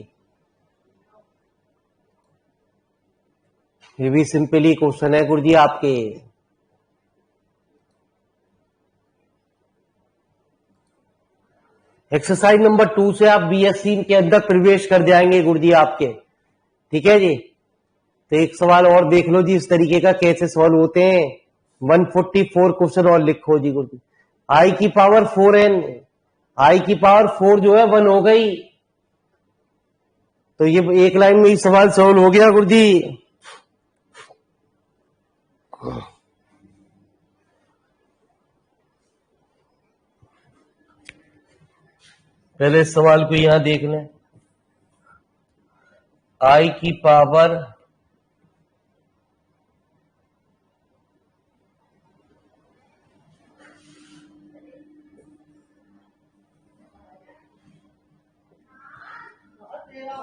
ये भी सिंपल ही क्वेश्चन है गुरुजी आपके। एक्सरसाइज नंबर 2 से आप बीएससी के अंदर प्रवेश कर जाएंगे गुरुजी आपके। ठीक है जी। तो एक सवाल और देख लो जी इस तरीके का कैसे सॉल्व होते हैं। 144 क्वेश्चन और लिखो जी गुरुजी। आई की पावर 4n, आई की पावर 4 जो है 1 हो गई। तो ये एक लाइन में ही सवाल सॉल्व हो गया गुरुजी। पहले इस सवाल को यहां देख लें। आई की पावर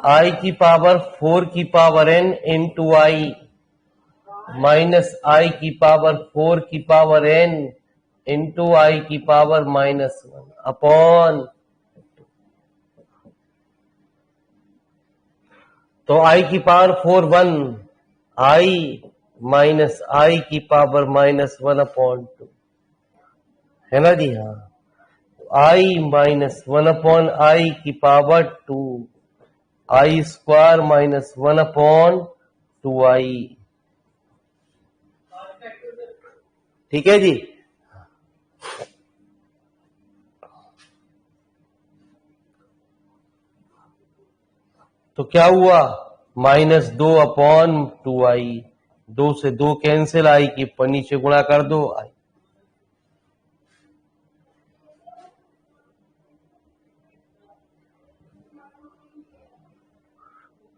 आई की पावर 4 की पावर n इंटू आई माइनस आई की पावर 4 की पावर n इंटू आई की पावर -1 अपॉन। तो आई की पावर 4 1, आई माइनस आई की पावर -1 अपॉन 2। है ना जी। हाँ, आई माइनस 1/i की पावर 2, आई स्क्वायर माइनस 1/2i। ठीक है जी। तो क्या हुआ, -2/2i, 2 से 2 कैंसिल, आई की ऊपर नीचे गुणा कर दो आई।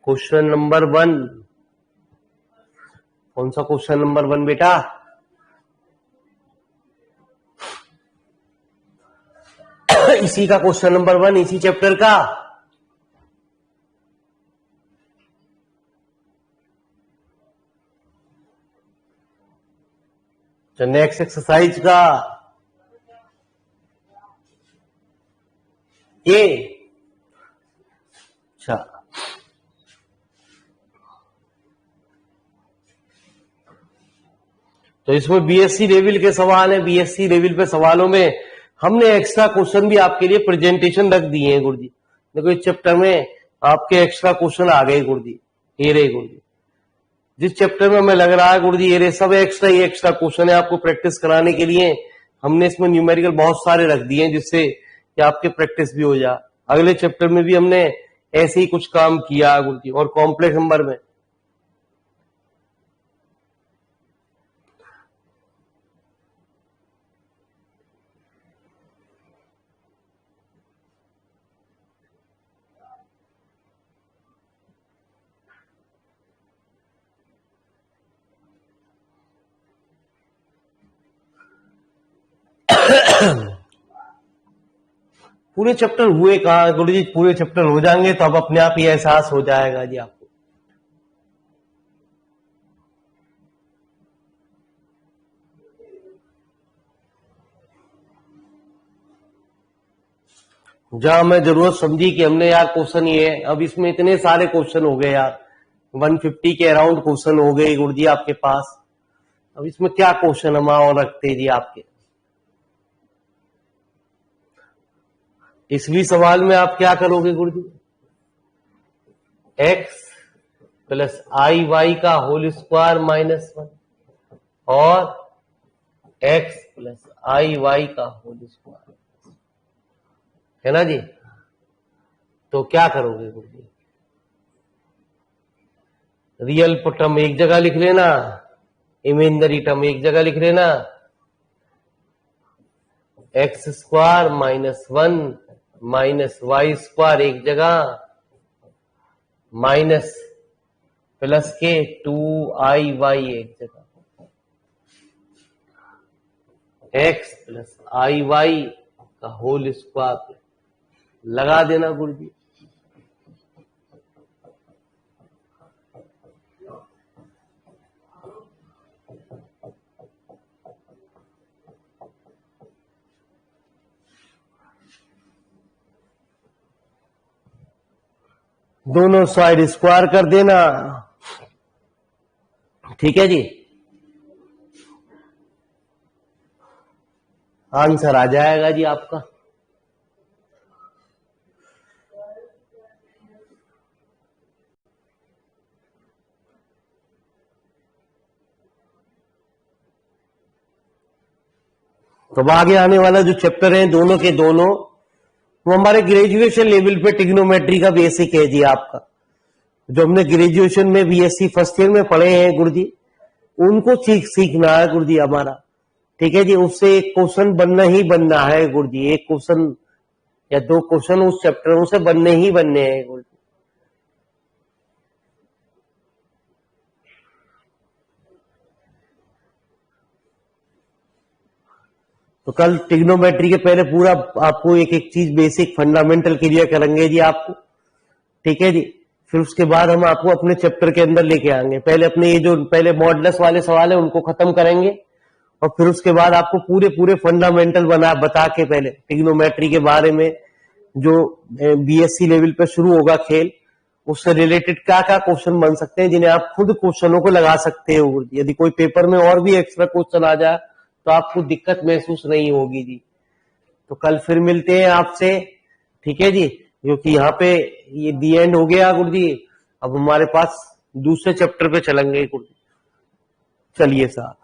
क्वेश्चन नंबर 1, कौन सा क्वेश्चन नंबर 1 बेटा? इसी का क्वेश्चन नंबर 1, इसी चैप्टर का। तो नेक्स्ट एक्सरसाइज का ये। अच्छा, तो इसमें बीएससी लेवल के सवाल है। बीएससी लेवल पे सवालों में हमने एक्स्ट्रा क्वेश्चन भी आपके लिए प्रेजेंटेशन रख दिए हैं गुरुजी। देखो इस चैप्टर में आपके एक्स्ट्रा क्वेश्चन आ गए गुरुजी, ये रहे गुरुजी। जिस चैप्टर में हमें लग रहा है गुरुजी ये रहे सब एक्स्ट्रा ही एक्स्ट्रा क्वेश्चन है आपको प्रैक्टिस कराने के लिए। हमने इसमें न्यूमेरिकल बहुत सारे रख दिए हैं जिससे कि आपके प्रैक्टिस भी हो जाए। अगले चैप्टर में भी हमने ऐसे ही कुछ काम किया गुरुजी। और कॉम्प्लेक्स नंबर में पूरे चैप्टर हुए कहाँ गुरुजी? पूरे चैप्टर हो जाएंगे तो अब अपने आप ही एहसास हो जाएगा जी आपको। जहां हमें जरूरत समझी कि हमने यार क्वेश्चन ये है, अब इसमें इतने सारे क्वेश्चन हो गए यार, 150 के अराउंड क्वेश्चन हो गए गुरुजी आपके पास। अब इसमें क्या क्वेश्चन हम और रखते जी आपके? इसलिए सवाल में आप क्या करोगे गुरुजी? x प्लस आई वाई का होल स्क्वायर -1 और x प्लस आई वाई का होल स्क्वायर, है ना जी। तो क्या करोगे गुरुजी? रियल टर्म एक जगह लिख लेना, इमेजिनरी टर्म एक जगह लिख लेना। X square -1 minus Y square एक जगह, माइनस प्लस के 2i एक जगह, x प्लस आई वाई का होल स्क्वायर लगा देना गुरुजी। दोनों साइड स्क्वायर कर देना, ठीक है जी। आंसर आ जाएगा जी आपका। तो आगे आने वाला जो चैप्टर है दोनों के दोनों वो हमारे ग्रेजुएशन लेवल पे ट्रिग्नोमेट्री का बेसिक है जी आपका, जो हमने ग्रेजुएशन में बीएससी फर्स्ट ईयर में पढ़े हैं गुरुजी, उनको सीखना है गुरुजी हमारा। ठीक है जी, उससे एक क्वेश्चन बनना ही बनना है गुरुजी, एक क्वेश्चन या 2 क्वेश्चन उस चैप्टरों से बनने ही बनने हैं गुरुजी। तो कल ट्रिग्नोमेट्री के पहले पूरा आपको एक एक चीज बेसिक फंडामेंटल क्लियर करेंगे जी आपको, ठीक है जी। फिर उसके बाद हम आपको अपने चैप्टर के अंदर लेके आएंगे। पहले अपने ये जो पहले मॉडुलस वाले सवाल है उनको खत्म करेंगे और फिर उसके बाद आपको पूरे पूरे फंडामेंटल बता के पहले ट्रिग्नोमेट्री के बारे में जो बीएससी लेवल पे शुरू होगा खेल, उससे रिलेटेड क्या क्या क्वेश्चन बन सकते हैं जिन्हें आप खुद क्वेश्चनों को लगा सकते हो। यदि कोई पेपर में और भी एक्स्ट्रा क्वेश्चन आ जाए तो आपको दिक्कत महसूस नहीं होगी जी। तो कल फिर मिलते हैं आपसे, ठीक है जी, क्योंकि यहाँ पे ये दी एंड हो गया गुरु जी। अब हमारे पास दूसरे चैप्टर पे चलेंगे गुरु जी। चलिए साहब।